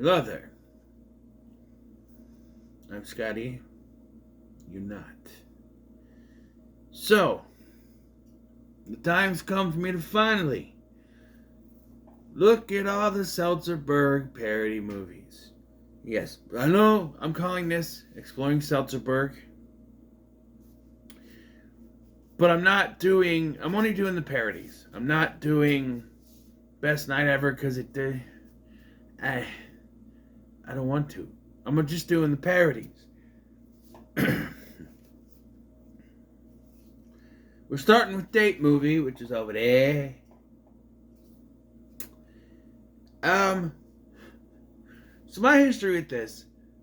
Hello there. I'm Scotty. You're not. So, the time's come for me to finally look at all the Seltzerberg parody movies. Yes, I know I'm calling this Exploring Seltzerberg, but I'm only doing the parodies. I'm not doing Best Night Ever because I don't want to. I'm just doing the parodies. We're starting with Date Movie, which is over there. So my history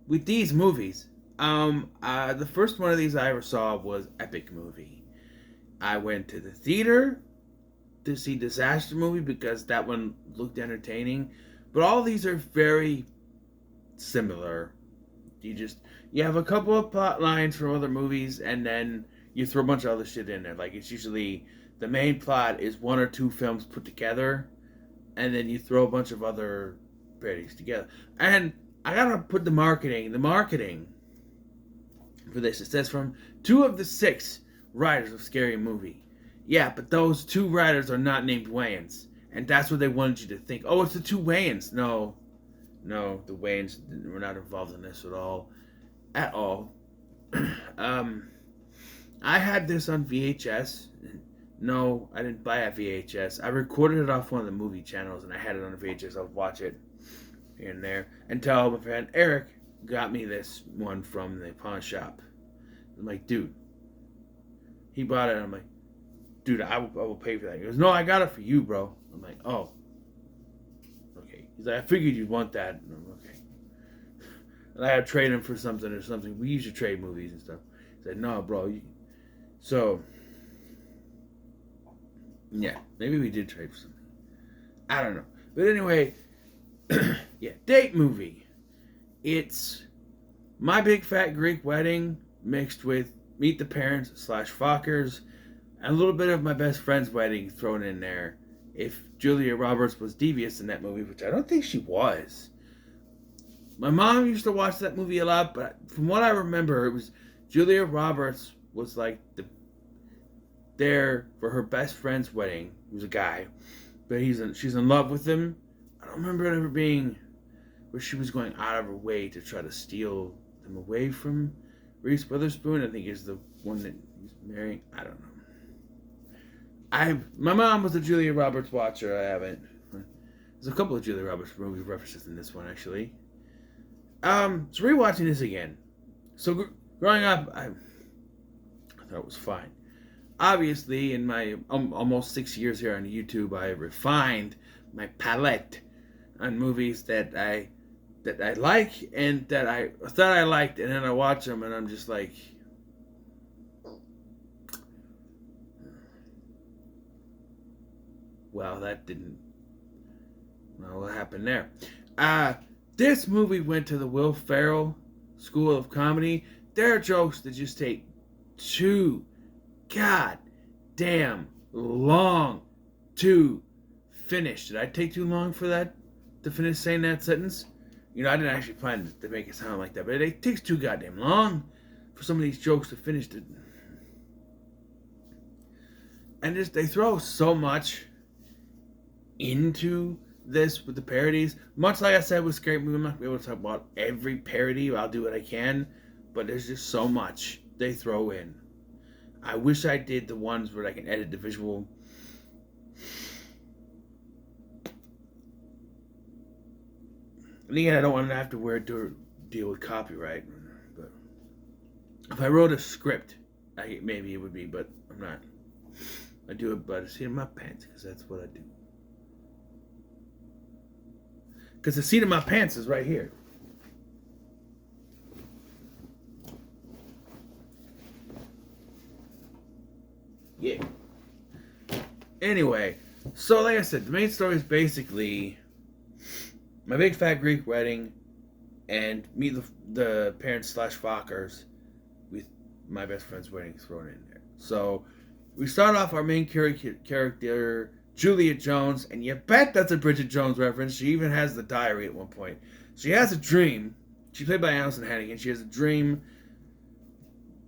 with these movies, the first one of these I ever saw was Epic Movie. I went to the theater to see Disaster Movie because that one looked entertaining, but all these are very similar. You have a couple of plot lines from other movies, and then you throw a bunch of other shit in there. Like, it's usually the main plot is one or two films put together, and then you throw a bunch of other parodies together. And I gotta put the marketing for this. It says from 2 of the 6 writers of Scary Movie. Yeah, but those 2 writers are not named Wayans, and that's what they wanted you to think. Oh, it's the 2 Wayans. No, the Wayans were not involved in this at all. I had this on VHS. No, I didn't buy a VHS. I recorded it off one of the movie channels, and I had it on a VHS. I would watch it here and there until my friend Eric got me this one from the pawn shop. I'm like, dude. He bought it. I'm like, dude, I will pay for that. He goes, no, I got it for you, bro. I'm like, oh. Okay. He's like, I figured you'd want that. And I'm okay. And I had to trade him for something or something. We used to trade movies and stuff. He said, no, bro. So, yeah, maybe we did trade for something. I don't know. But anyway, yeah, Date Movie. It's My Big Fat Greek Wedding mixed with Meet the Parents / Fockers, and a little bit of My Best Friend's Wedding thrown in there. If Julia Roberts was devious in that movie, which I don't think she was. My mom used to watch that movie a lot, but from what I remember, it was Julia Roberts was like there for her best friend's wedding. He was a guy, but she's in love with him. I don't remember it ever being where she was going out of her way to try to steal them away from Reese Witherspoon. I think is the one that he's marrying. I don't know. My mom was a Julia Roberts watcher. I haven't. There's a couple of Julia Roberts movie references in this one actually. So rewatching this again. So growing up, I thought it was fine. Obviously, in my almost 6 years here on YouTube, I refined my palette on movies that I like and that I thought I liked, and then I watch them and I'm just like, well, what happened there? This movie went to the Will Ferrell School of Comedy. There are jokes that just take too goddamn long to finish. Did I take too long for that to finish saying that sentence? You know, I didn't actually plan to make it sound like that, but it takes too goddamn long for some of these jokes to finish. And they throw so much into this with the parodies. Much like I said with Scary Movie, I'm not going to be able to talk about every parody. I'll do what I can, but there's just so much they throw in. I wish I did the ones where I can edit the visual. And again, I don't want to have to deal with copyright. But if I wrote a script, maybe it would be, but I'm not. I do it by the seat of my pants because that's what I do. Because the seat of my pants is right here. Yeah. Anyway, so like I said, the main story is basically My Big Fat Greek Wedding and Meet the Parents / Fockers with My Best Friend's Wedding thrown in there. So we start off our main character, Julia Jones, and you bet that's a Bridget Jones reference. She even has the diary at one point. She has a dream. She's played by Allison Hannigan. She has a dream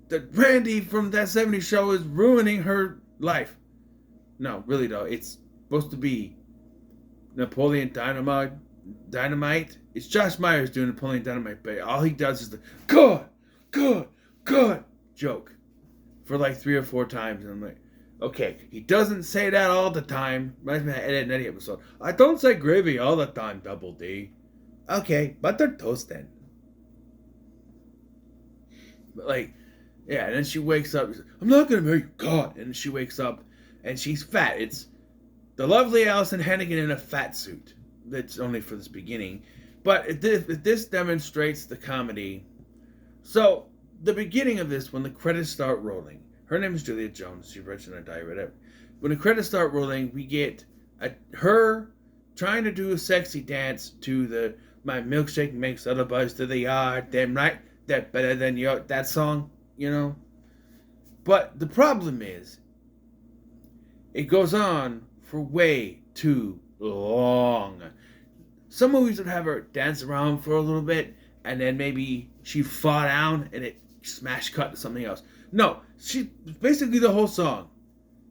that Randy from that '70s show is ruining her life. No, really though, it's supposed to be Napoleon Dynamite. It's Josh Myers doing Napoleon Dynamite, but all he does is the good, good, good joke for like 3 or 4 times, and I'm like, okay, he doesn't say that all the time. Reminds me of Ed and Eddie episode. I don't say gravy all the time, Double D. Okay, buttered toast then. But like, yeah, and then she wakes up. Like, I'm not gonna marry you, God. And she wakes up, and she's fat. It's the lovely Allison Hannigan in a fat suit. That's only for this beginning, but this demonstrates the comedy. So the beginning of this, when the credits start rolling, her name is Julia Jones. She writes in her diary, whatever. When the credits start rolling, we get her trying to do a sexy dance to the "My milkshake makes other boys to the yard." Damn right, that better than that song, you know. But the problem is, it goes on for way too long. Some movies would have her dance around for a little bit, and then maybe she fall down and it smash cut to something else. No, she basically the whole song,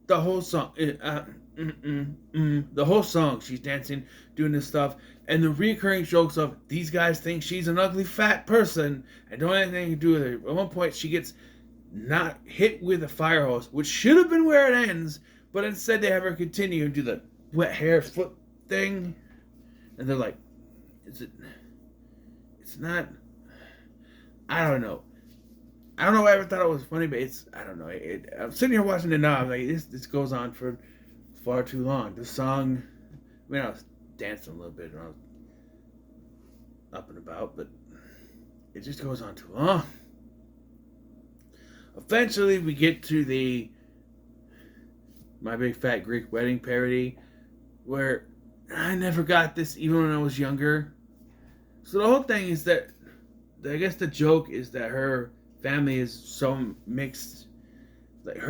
the whole song, the whole song. She's dancing, doing this stuff, and the recurring jokes of these guys think she's an ugly fat person and don't have anything to do with her. At one point, she gets not hit with a fire hose, which should have been where it ends, but instead they have her continue and do the wet hair foot thing, and they're like, it's not, I don't know why I ever thought it was funny, but I don't know, I'm sitting here watching it now, I'm like, this goes on for far too long. The song, I mean, I was dancing a little bit and I was up and about, but it just goes on too long. Eventually we get to the My Big Fat Greek Wedding parody, where I never got this even when I was younger. So the whole thing is that, I guess the joke is that her family is so mixed. Like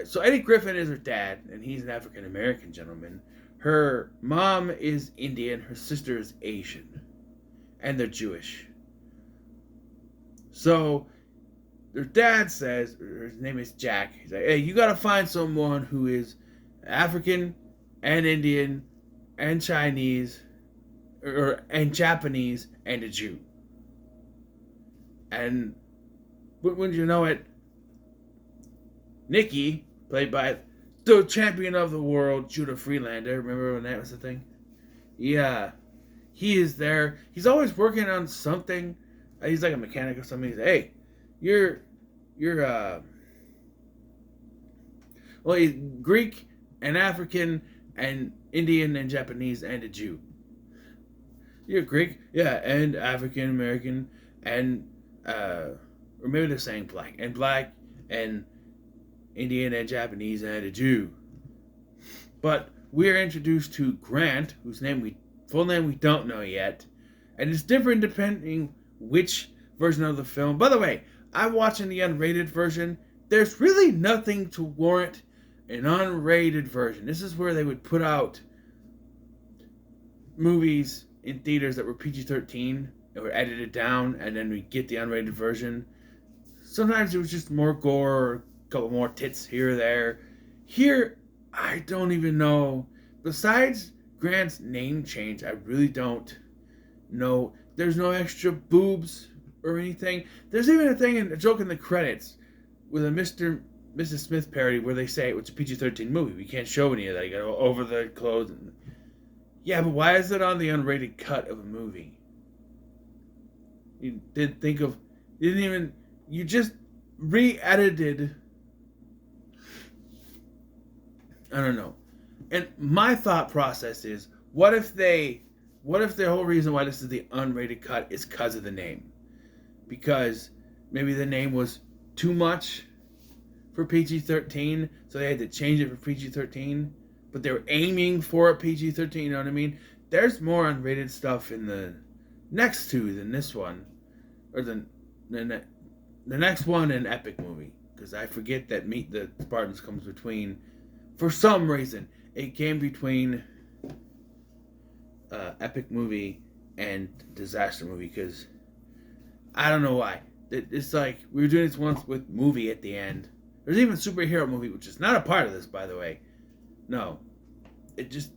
so Eddie Griffin is her dad, and he's an African American gentleman. Her mom is Indian, her sister is Asian, and they're Jewish. So their dad says, his name is Jack, he's like, hey, you gotta find someone who is African and Indian and Chinese and Japanese and a Jew. And wouldn't you know it, Nikki, played by the champion of the world, Judah Freelander, remember when that was the thing? Yeah, he is there. He's always working on something. He's like a mechanic or something. He's like, hey, you're well, he's Greek and African and Indian and Japanese and a Jew. You're Greek, yeah, and African American and or maybe they're saying black and Indian and Japanese and a Jew. But we're introduced to Grant, whose full name we don't know yet, and it's different depending which version of the film. By the way, I'm watching the unrated version. There's really nothing to warrant an unrated version. This is where they would put out movies in theaters that were PG-13 and were edited down, and then we get the unrated version. Sometimes it was just more gore, or a couple more tits here or there. Here, I don't even know. Besides Grant's name change, I really don't know. There's no extra boobs or anything. There's even a joke in the credits with a Mrs. Smith parody where they say it's a PG-13 movie. We can't show any of that. You gotta go over the clothes. Yeah, but why is it on the unrated cut of a movie? You just re-edited. I don't know. And my thought process is, what if the whole reason why this is the unrated cut is because of the name? Because maybe the name was too much for PG-13, so they had to change it for PG-13, but they were aiming for a PG-13, you know what I mean? There's more unrated stuff in the next two than this one, or the next one in Epic movie, because I forget that Meet the Spartans comes between, for some reason, it came between Epic movie and disaster movie because I don't know why. It's like we were doing this once with movie at the end. There's even superhero movie, which is not a part of this, by the way. No, it just.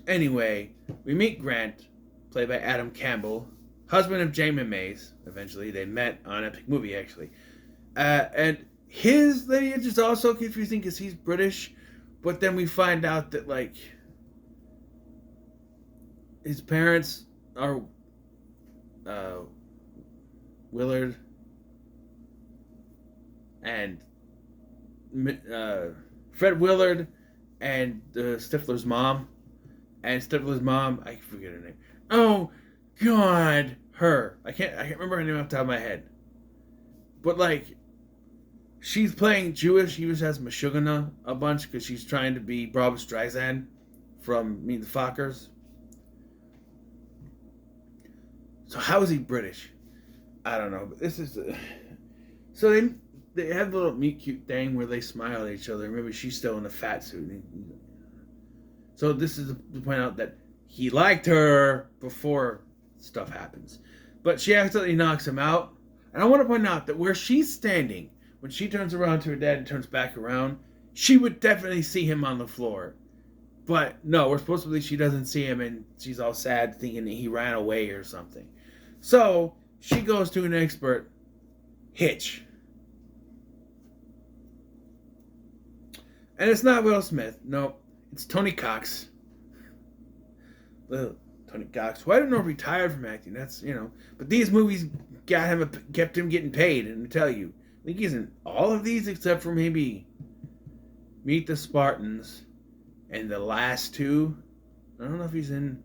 Anyway, we meet Grant, played by Adam Campbell, husband of Jamie Mays. Eventually, they met on Epic Movie, actually. And his lineage is also confusing because he's British, but then we find out that, like, his parents are Willard and Fred Willard and Stifler's mom. And Stifler's mom, I forget her name. Oh, God, her. I can't remember her name off the top of my head. But, like, she's playing Jewish. She usually has Meshuggah a bunch because she's trying to be Barbra Streisand from Meet the Fockers. So how is he British? I don't know. But this is... So they have a little meet cute thing where they smile at each other. Remember, she's still in a fat suit. So this is to point out that he liked her before stuff happens. But she accidentally knocks him out. And I want to point out that where she's standing, when she turns around to her dad and turns back around, she would definitely see him on the floor. But no, we're supposed to believe she doesn't see him and she's all sad thinking that he ran away or something. So she goes to an expert, Hitch. And it's not Will Smith. No, it's Tony Cox. Well, Tony Cox, who I don't know if retired from acting. That's, But these movies kept him getting paid. And I tell you, I think he's in all of these except for maybe Meet the Spartans and the last two. I don't know if he's in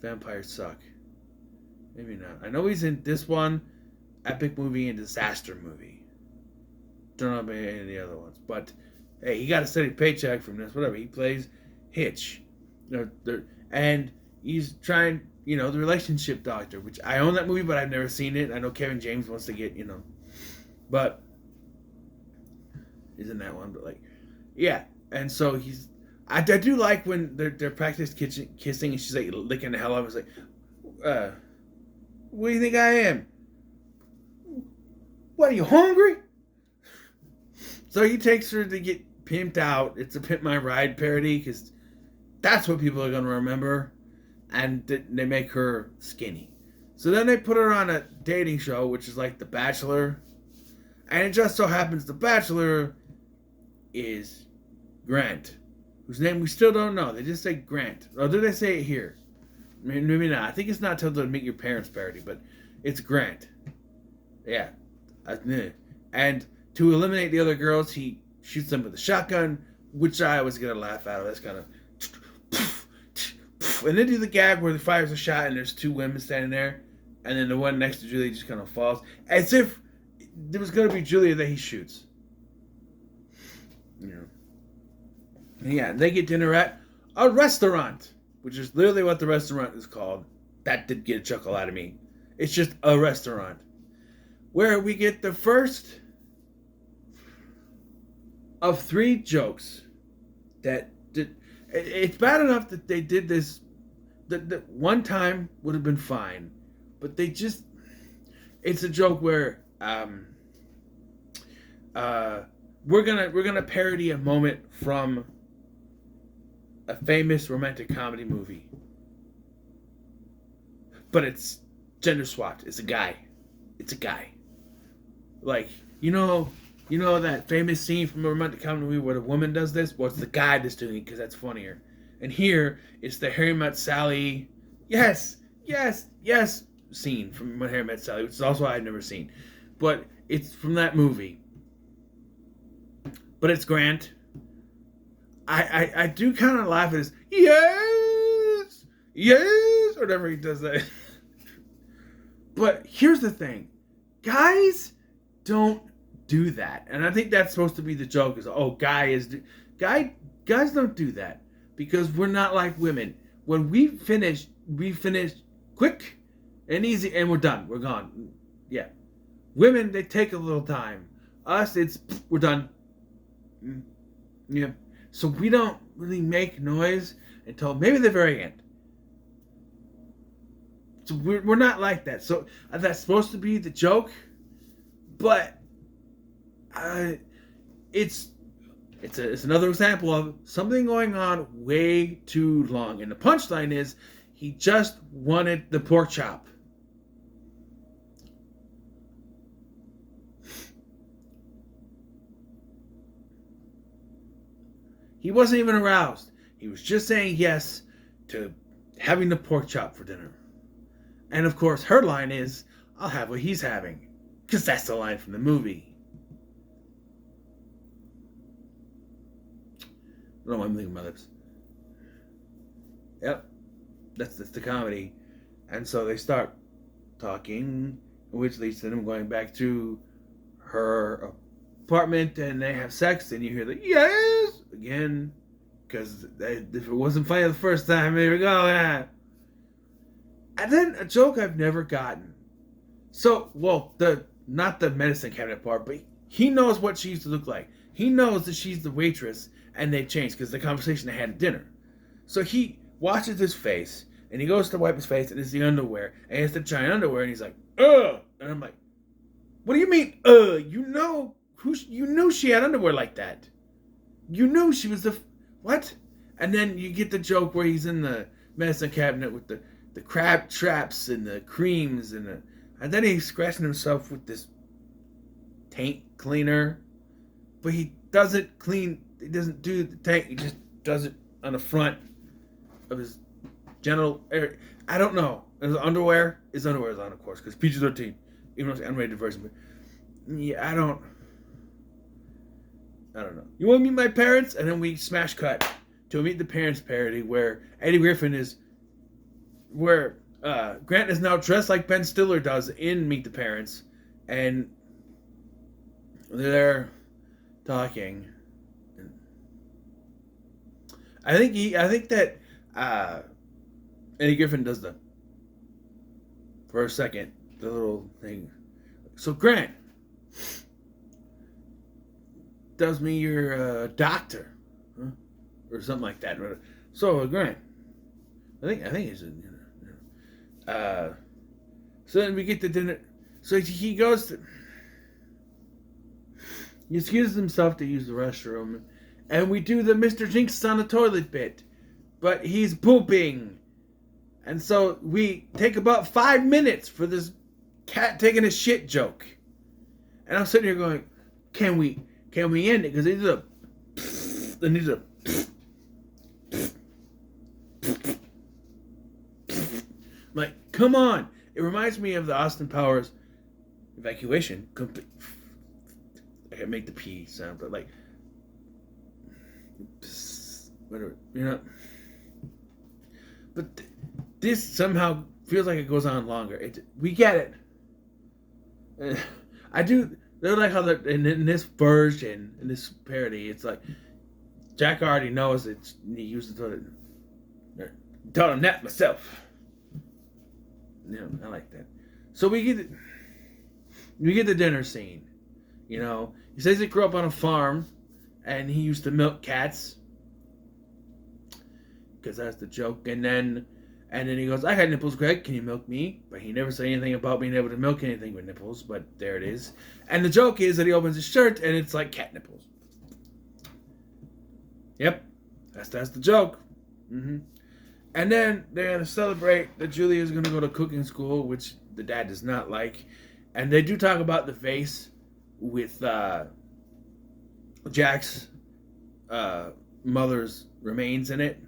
Vampires Suck. Maybe not. I know he's in this one, Epic Movie, and Disaster Movie. Don't know about any of the other ones. But, hey, he got a steady paycheck from this. Whatever. He plays Hitch. And he's trying, the Relationship Doctor, which I own that movie, but I've never seen it. I know Kevin James wants to get, But, he's in that one. But, like, yeah. And so he's... I do like when they're practice kissing and she's, like, licking the hell out of him. It's like, what do you think I am? What, are you hungry? So he takes her to get pimped out. It's a Pimp My Ride parody because that's what people are going to remember. And they make her skinny. So then they put her on a dating show, which is like The Bachelor. And it just so happens The Bachelor is Grant, whose name we still don't know. They just say Grant. Or did they say it here? Maybe not. I think it's not till the Meet Your Parents parody, but it's Grant. Yeah. And to eliminate the other girls, he shoots them with a shotgun, which I was going to laugh out of. That's kind of... And then do the gag where he fires a shot and there's two women standing there, and then the one next to Julia just kind of falls. As if there was going to be Julia that he shoots. Yeah, they get dinner at a restaurant, which is literally what the restaurant is called. That did get a chuckle out of me. It's just a restaurant. Where we get the first of 3 jokes that did... It's bad enough that they did this... That one time would have been fine. But they just... It's a joke where... we're gonna parody a moment from a famous romantic comedy movie, but it's gender swapped. It's a guy. Like that famous scene from a romantic comedy movie where the woman does this. Well, it's the guy that's doing it because that's funnier. And here it's the Harry Met Sally. Yes, scene from When Harry Met Sally, which is also I've never seen, but it's from that movie. But it's Grant. I do kind of laugh at this. Yes, whatever he does that. But here's the thing. Guys don't do that. And I think that's supposed to be the joke is, guys don't do that. Because we're not like women. When we finish quick and easy and we're done. We're gone. Yeah. Women, they take a little time. Us, we're done. Yeah. So we don't really make noise until maybe the very end. So we're not like that. So that's supposed to be the joke, but it's it's another example of something going on way too long. And the punchline is he just wanted the pork chop. He wasn't even aroused. He was just saying yes to having the pork chop for dinner. And of course, her line is, I'll have what he's having. Because that's the line from the movie. I don't know why I'm licking my lips. Yep. That's the comedy. And so they start talking, which leads to them going back to her apartment, and they have sex, and you hear the yes again, because if it wasn't funny the first time, here we go. Yeah. And then a joke I've never gotten. So, well, not the medicine cabinet part, but he knows what she used to look like. He knows that she's the waitress, and they've changed because the conversation they had at dinner. So he watches his face, and he goes to wipe his face, and it's the underwear, and it's the giant underwear, and he's like, ugh! And I'm like, what do you mean, you know, you knew she had underwear like that. You knew she was what? And then you get the joke where he's in the medicine cabinet with the crab traps and the creams, and then he's scratching himself with this taint cleaner. But he doesn't do the taint, he just does it on the front of his genital area. I don't know. His underwear is on, of course, because PG-13, even though it's an unrated version. But yeah, I don't know. You want to meet my parents? And then we smash cut to a Meet the Parents parody where Eddie Griffin where Grant is now dressed like Ben Stiller does in Meet the Parents, and they're talking. I think that Eddie Griffin does for a second, the little thing. So Grant, does me your doctor, huh? Or something like that. So Grant, I think it's so then we get to dinner. So he goes to, he excuses himself to use the restroom, and we do the Mr. Jinx on the toilet bit, but he's pooping, and so we take about 5 minutes for this cat taking a shit joke, and I'm sitting here going, can we end it? Because they need a like, come on. It reminds me of the Austin Powers evacuation. I can make the P sound, but like, whatever, you know. But this somehow feels like it goes on longer. We get it. I do. They're like how in this version, in this parody, it's like Jack already knows he used the toilet. Told him that myself. You know, I like that. So we get the dinner scene. You know, he says he grew up on a farm, and he used to milk cats, because that's the joke. And then he goes, I got nipples, Greg. Can you milk me? But he never said anything about being able to milk anything with nipples. But there it is. And the joke is that he opens his shirt, and it's like cat nipples. Yep, that's the joke. Mm-hmm. And then they're going to celebrate that Julia is going to go to cooking school, which the dad does not like. And they do talk about the vase with Jack's mother's remains in it.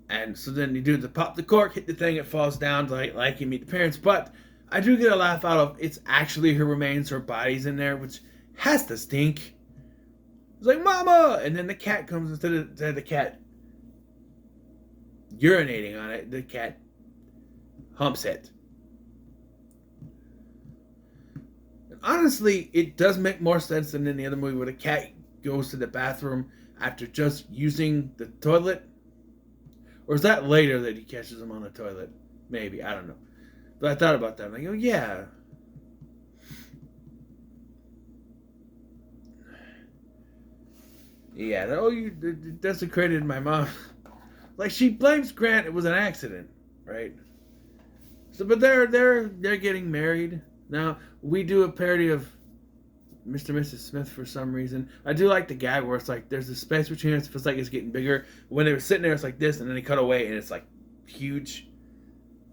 And so then you do the pop the cork, hit the thing, it falls down like you Meet the Parents. But I do get a laugh out of it's actually her remains, her body's in there, which has to stink. It's like, Mama! And then the cat comes instead of the cat urinating on it, the cat humps it. And honestly, it does make more sense than in the other movie where the cat goes to the bathroom after just using the toilet. Or is that later that he catches him on the toilet? Maybe, I don't know. But I thought about that. I'm like, oh yeah. Yeah, oh, you desecrated my mom. Like she blames Grant. It was an accident, right? So, but they're getting married now. We do a parody of Mr. and Mrs. Smith for some reason. I do like the gag where it's like there's a space between us. It feels like it's getting bigger. When they were sitting there, it's like this, and then they cut away, and it's like huge.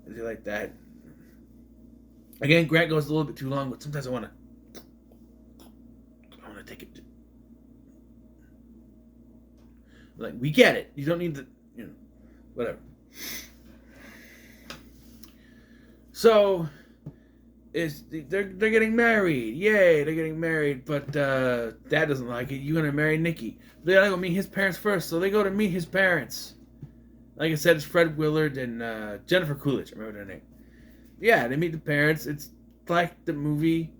I do like that. Again, Grant goes a little bit too long, but sometimes I want to take it. Like we get it. You don't need to, whatever. So, they're getting married. Yay, they're getting married. But Dad doesn't like it. You're gonna marry Nikki. They gotta go meet his parents first. So they go to meet his parents. Like I said, it's Fred Willard and Jennifer Coolidge. I remember their name. Yeah, they meet the parents. It's like the movie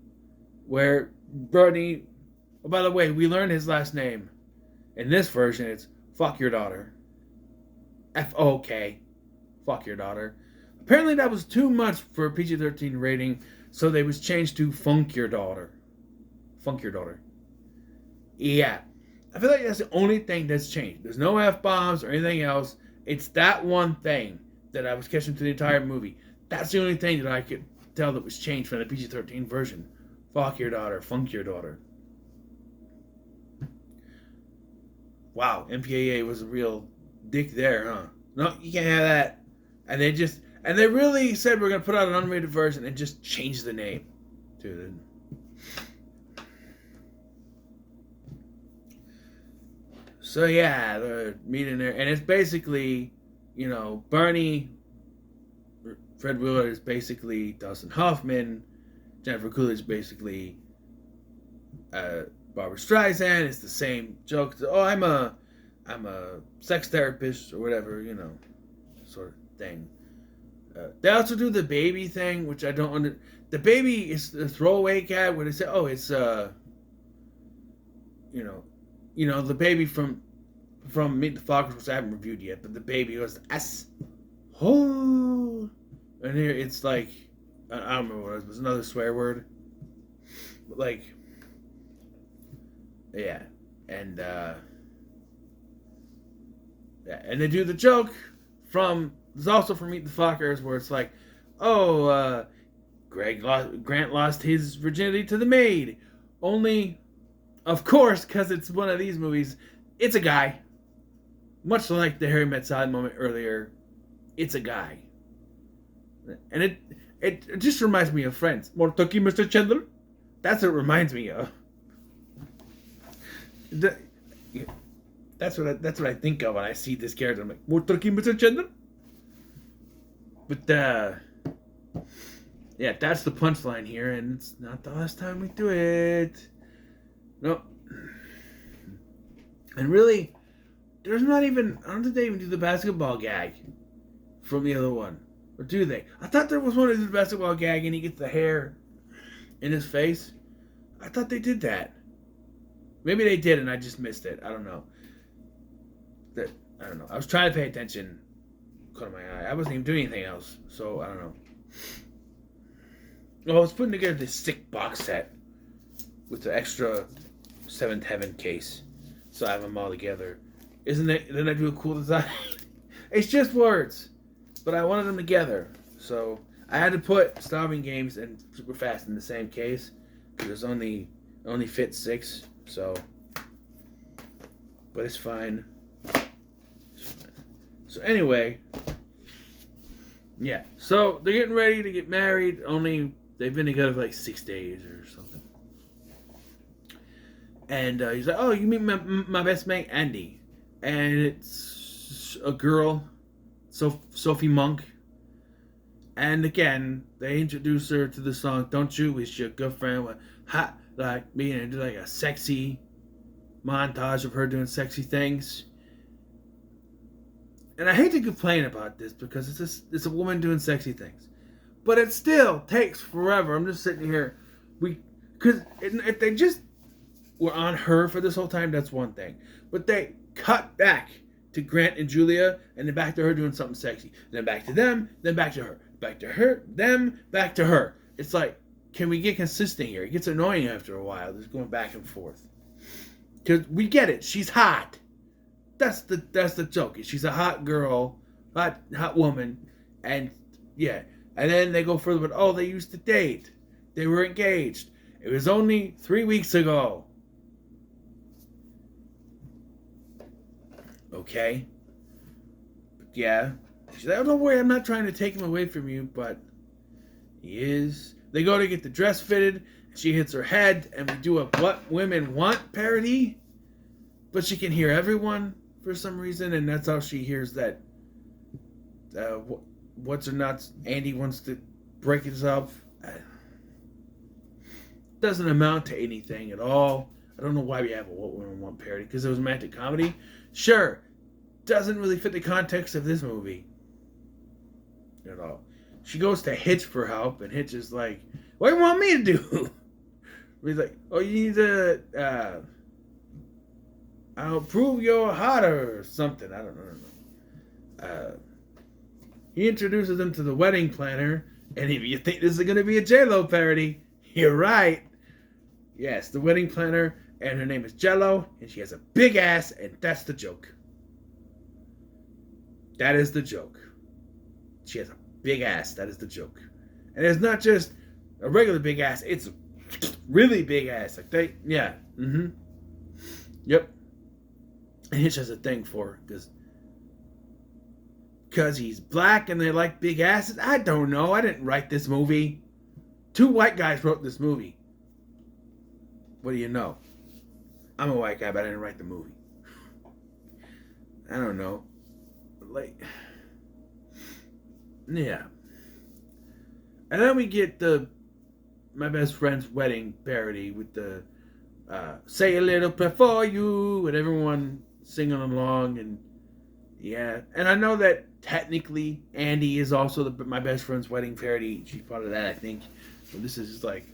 where Bernie. Oh, by the way, we learned his last name. In this version, it's fuck your daughter. F-O-K. Fuck your daughter. Apparently that was too much for a PG-13 rating, so they was changed to funk your daughter. Funk your daughter. Yeah. I feel like that's the only thing that's changed. There's no F-bombs or anything else. It's that one thing that I was catching through the entire movie. That's the only thing that I could tell that was changed from the PG-13 version. Fuck your daughter. Funk your daughter. Wow, MPAA was a real dick there, huh? No, you can't have that. And they really said we're gonna put out an unrated version and just change the name to it. So yeah, they're meeting there, and it's basically, Barney, Fred Willard is basically Dustin Hoffman, Jennifer Coolidge is basically Barbara Streisand. It's the same joke. Oh, I'm a sex therapist or whatever, sort of thing. They also do the baby thing, which I don't under. The baby is the throwaway gag where they say, "Oh, it's the baby from Meet the Fockers," which I haven't reviewed yet, but the baby was S. Oh, and here it's like I don't remember what it was another swear word, but like. Yeah, and and they do the joke there's also from Meet the Fockers where it's like, oh, Grant lost his virginity to the maid. Only, of course, because it's one of these movies, it's a guy. Much like the Harry Met Sally moment earlier, it's a guy. And it just reminds me of Friends. More turkey, Mr. Chandler? That's what it reminds me of. That's what I think of when I see this character. I'm like, more turkey, Mr. Chandler? But yeah, that's the punchline here, and it's not the last time we do it. No. And really, there's not even. I don't think they even do the basketball gag from the other one, or do they? I thought there was one that did the basketball gag, and he gets the hair in his face. I thought they did that. Maybe they did, and I just missed it. I don't know. I don't know. I was trying to pay attention. Caught my eye. I wasn't even doing anything else, so I don't know. Well, I was putting together this sick box set with the extra Seventh Heaven case, so I have them all together. Isn't it? Didn't I do a cool design? It's just words, but I wanted them together, so I had to put Starving Games and Super Fast in the same case because it only fit 6. So, but it's fine. So anyway, yeah. So they're getting ready to get married. Only they've been together for like 6 days or something. And he's like, "Oh, you meet my best mate Andy," and it's a girl, Sophie Monk. And again, they introduce her to the song "Don't You Wish Your Girlfriend Was Hot Like Me," and do like a sexy montage of her doing sexy things. And I hate to complain about this because it's a woman doing sexy things, but it still takes forever. I'm just sitting here, because if they just were on her for this whole time, that's one thing. But they cut back to Grant and Julia, and then back to her doing something sexy, then back to them, then back to her, back to her, them, back to her. It's like, can we get consistent here? It gets annoying after a while, just going back and forth. Because we get it. She's hot. That's the joke. She's a hot girl, hot woman, and yeah. And then they go further, but oh, they used to date. They were engaged. It was only 3 weeks ago. Okay. But yeah. She's like, oh, don't worry, I'm not trying to take him away from you, but he is. They go to get the dress fitted. She hits her head, and we do a What Women Want parody. But she can hear everyone for some reason, and that's how she hears that what's or not Andy wants to break this up. Doesn't amount to anything at all. I don't know why we have a What Women Want parody, because it was romantic comedy. Sure, doesn't really fit the context of this movie at all. She goes to Hitch for help, and Hitch is like, what do you want me to do? He's like, oh, you need to, I'll prove you're hotter or something. I don't know. He introduces them to the wedding planner, and if you think this is going to be a J-Lo parody, you're right. Yes, the wedding planner, and her name is Jello, and she has a big ass, and that's the joke. That is the joke. She has a big ass. That is the joke. And it's not just a regular big ass. It's really big ass. Like they, yeah. Mm-hmm. Yep. And Hitch has a thing for her because he's black and they like big asses. I don't know. I didn't write this movie. 2 white guys wrote this movie. What do you know? I'm a white guy, but I didn't write the movie. I don't know. Like, yeah. And then we get my best friend's wedding parody with the say a little prayer for you and everyone singing along, and yeah. And I know that technically Andy is also my best friend's wedding parody. She's part of that, I think. So this is like,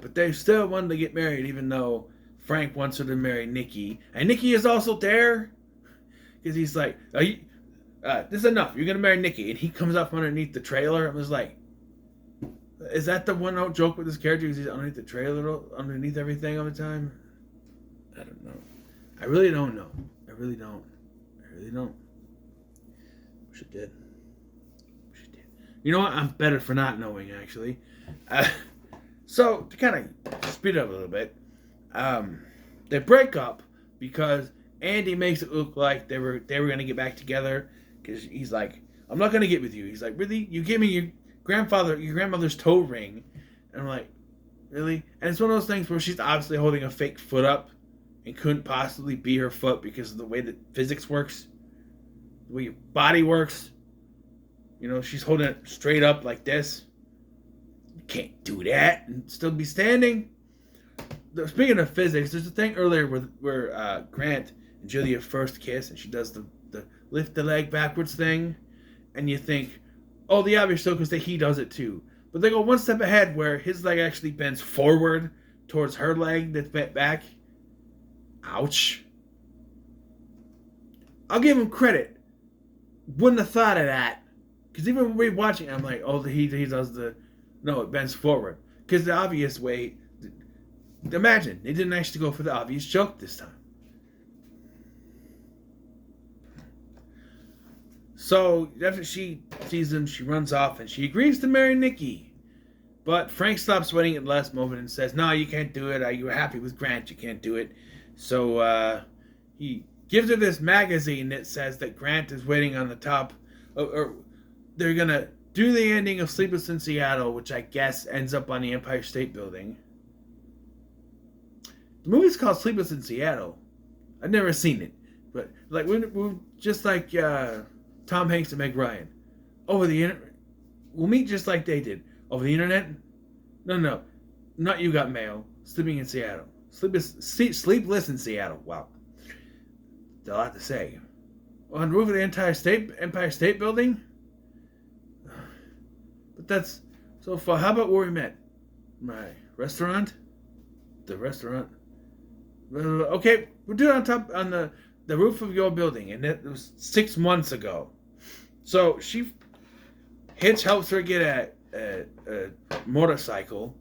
but they still wanted to get married, even though Frank wants her to marry Nikki, and Nikki is also there because he's like, this is enough. You're gonna marry Nikki, and he comes up underneath the trailer. I was like, is that the one joke with this character? Because he's underneath the trailer, underneath everything all the time? I don't know. I really don't know. I really don't. Wish I did. You know what? I'm better for not knowing, actually. So, to kind of speed it up a little bit, they break up because Andy makes it look like they were going to get back together, because he's like, I'm not going to get with you. He's like, really? You give me your grandmother's toe ring? And I'm like, really? And it's one of those things where she's obviously holding a fake foot up and couldn't possibly be her foot because of the way that physics works, the way your body works. She's holding it straight up like this. You can't do that and still be standing. Speaking of physics, there's a thing earlier where Grant and Julia first kiss, and she does the lift the leg backwards thing, and you think, oh, the obvious joke is that he does it too. But they go one step ahead where his leg actually bends forward towards her leg that's bent back. Ouch. I'll give him credit. Wouldn't have thought of that. Because even when we're watching, I'm like, oh, he does no, it bends forward. Because the obvious way, imagine, they didn't actually go for the obvious joke this time. So, after she sees him, she runs off and she agrees to marry Nikki. But Frank stops waiting at the last moment and says, no, you can't do it. You were happy with Grant. You can't do it. So, he gives her this magazine that says that Grant is waiting on the top. Or they're going to do the ending of Sleepless in Seattle, which I guess ends up on the Empire State Building. The movie's called Sleepless in Seattle. I've never seen it. But, like, we're just like Tom Hanks and Meg Ryan. Over the internet. We'll meet just like they did. Over the internet? No. Not You Got Mail. Sleeping in Seattle. Sleepless in Seattle. Wow. That's a lot to say. On the roof of the Empire State Building? But that's so far. How about where we met? My restaurant? The restaurant? Okay, we're doing on the roof of your building, and that was 6 months ago. So Hitch helps her get a motorcycle,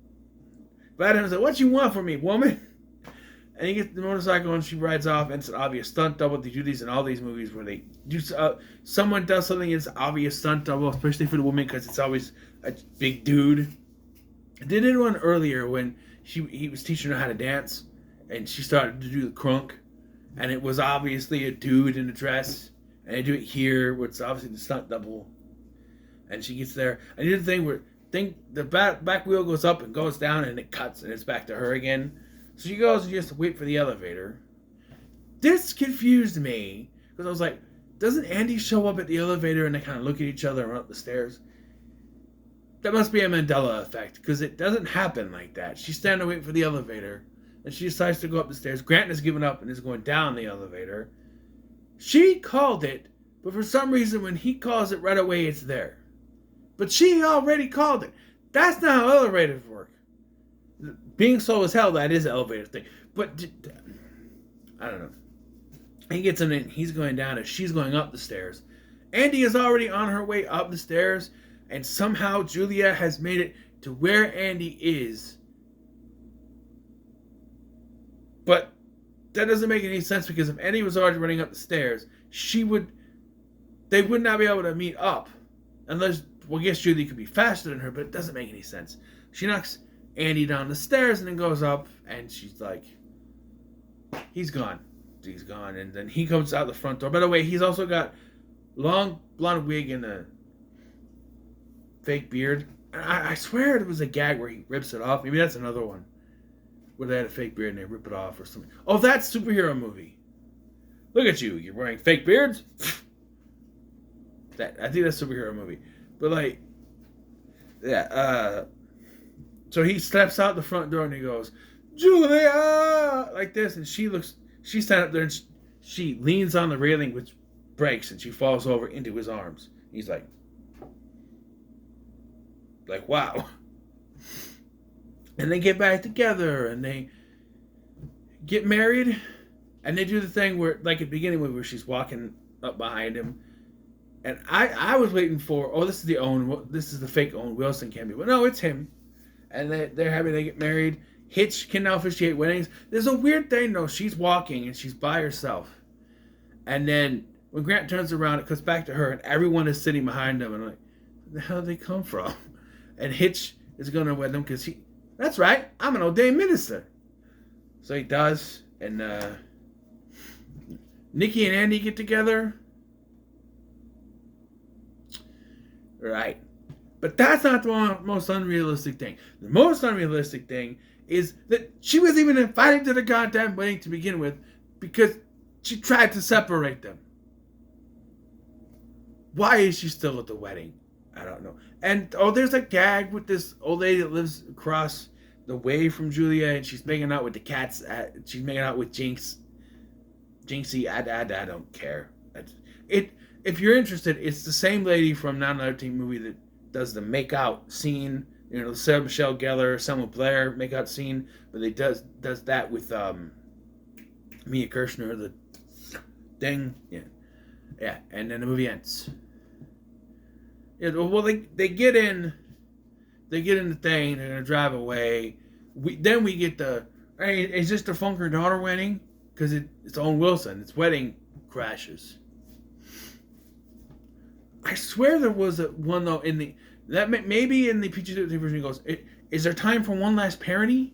But Adam's like, what you want from me, woman? And he gets the motorcycle and she rides off, and it's an obvious stunt double. They do these in all these movies where they do someone does something that's obvious stunt double, especially for the woman because it's always a big dude. They did one earlier when he was teaching her how to dance, and she started to do the crunk, and it was obviously a dude in a dress. And they do it here, where it's obviously the stunt double, and she gets there. And they do the thing where the back wheel goes up and goes down, and it cuts, and it's back to her again. So she goes and she has to wait for the elevator. This confused me because I was like, doesn't Andy show up at the elevator and they kind of look at each other and run up the stairs? That must be a Mandela effect because it doesn't happen like that. She's standing waiting for the elevator and she decides to go up the stairs. Grant has given up and is going down the elevator. She called it, but for some reason when he calls it right away, it's there. But she already called it. That's not how elevators work. Being slow as hell, that is an elevator thing. But, I don't know. He gets in and he's going down and she's going up the stairs. Andy is already on her way up the stairs. And somehow Julia has made it to where Andy is. But that doesn't make any sense because if Andy was already running up the stairs, they would not be able to meet up. Unless, well, I guess Julia could be faster than her, but it doesn't make any sense. She knocks Andy down the stairs and then goes up and she's like, he's gone. He's gone. And then he comes out the front door. By the way, he's also got long blonde wig and a fake beard. And I swear it was a gag where he rips it off. Maybe that's another one where they had a fake beard and they rip it off or something. Oh, that's superhero movie. Look at you. You're wearing fake beards? I think that's a superhero movie. But like, yeah, so he steps out the front door and he goes, Julia, like this, and she's standing up there and she leans on the railing, which breaks, and she falls over into his arms. He's like, wow. And they get back together and they get married, and they do the thing where, like at the beginning, where she's walking up behind him, and I was waiting for, this is the fake Owen Wilson cameo, but no, it's him. And they're happy they get married. Hitch can now officiate weddings. There's a weird thing, though. She's walking, and she's by herself. And then, when Grant turns around, it cuts back to her, and everyone is sitting behind them. And I'm like, where the hell did they come from? And Hitch is going to wed them, because that's right, I'm an ordained minister. So he does. And Nikki and Andy get together. Right. But that's not the most unrealistic thing. The most unrealistic thing is that she was even invited to the goddamn wedding to begin with because she tried to separate them. Why is she still at the wedding? I don't know. And, there's a gag with this old lady that lives across the way from Julia, and she's making out with the cats. She's making out with Jinx. Jinxie, I don't care. If you're interested, it's the same lady from Not Another Teen Movie that does the make-out scene, the Sarah Michelle Gellar, Selma Blair make-out scene, but they does that with Mia Kirshner, the thing, yeah, and then the movie ends. Yeah, well, they get in the thing, they're gonna drive away. Then we get hey, is this the Funker daughter wedding? Because it's Owen Wilson. It's wedding crashes. I swear there was one though maybe in the PG-13 version. He goes, "Is there time for one last parody?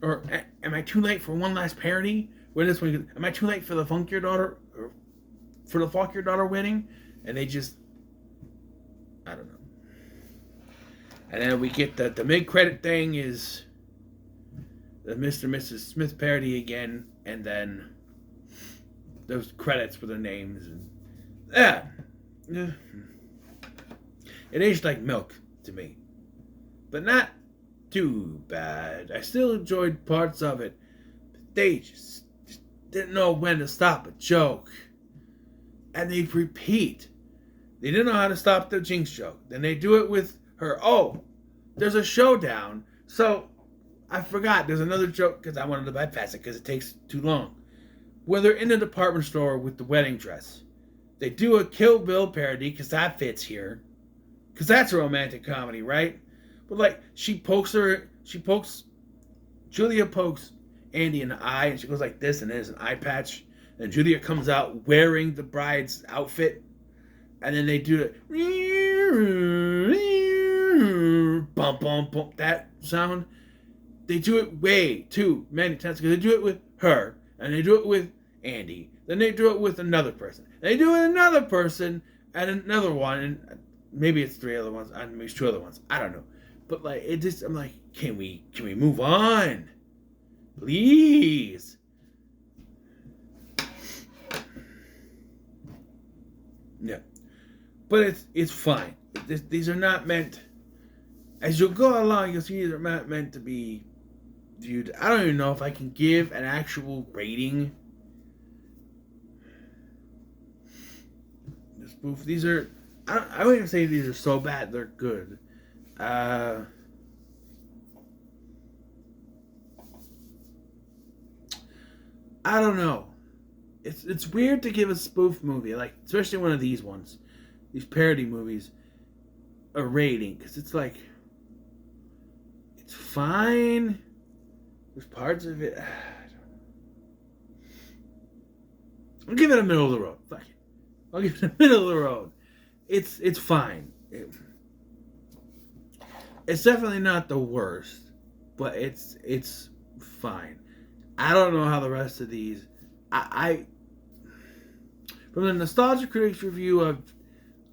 Or am I too late for one last parody?" When this one, am I too late for the Funk Your Daughter or for the Fuck Your Daughter wedding? And they just, I don't know. And then we get the mid-credit thing is the Mr. and Mrs. Smith parody again, and then those credits with their names and it aged like milk to me, but not too bad. I still enjoyed parts of it, but they just didn't know when to stop a joke, and they repeat. They didn't know how to stop the Jinx joke. Then they do it with her. Oh, there's a showdown. So I forgot there's another joke because I wanted to bypass it because it takes too long. Where they're in the department store with the wedding dress. They do a Kill Bill parody because that fits here. Because that's a romantic comedy, right? But like, she pokes Julia pokes Andy in the eye, and she goes like this, and there's an eye patch. And Julia comes out wearing the bride's outfit, and then they do it, bump, bump, bump, that sound. They do it way too many times because they do it with her, and they do it with Andy. Then they do it with another person. They do it with another person, and another one, and maybe it's 3 other ones, and maybe it's 2 other ones. I don't know, but like it just, I'm like, can we move on, please? Yeah, but it's fine. These are not meant. As you'll go along, you'll see these are not meant to be viewed. I don't even know if I can give an actual rating. The spoof. These are. I don't even say these are so bad. They're good. I don't know. It's weird to give a spoof movie, like especially one of these ones, these parody movies, a rating, because it's like it's fine. There's parts of it. I'll give it a middle of the road. Fuck it. I'll give it a middle of the road. It's fine. It's definitely not the worst, but it's fine. I don't know how the rest of these. I from the Nostalgia Critics review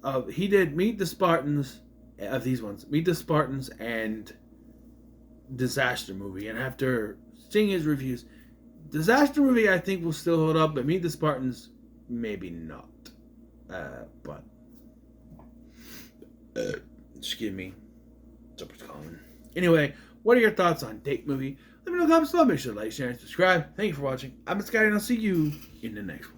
of he did Meet the Spartans of these ones, Meet the Spartans and Disaster Movie, and after seeing his reviews, Disaster Movie I think will still hold up, but Meet the Spartans maybe not. But excuse me, something's calling. Anyway, what are your thoughts on Date Movie? Let me know in the comments below. Make sure to like, share, and subscribe. Thank you for watching. I'm Sky, and I'll see you in the next one.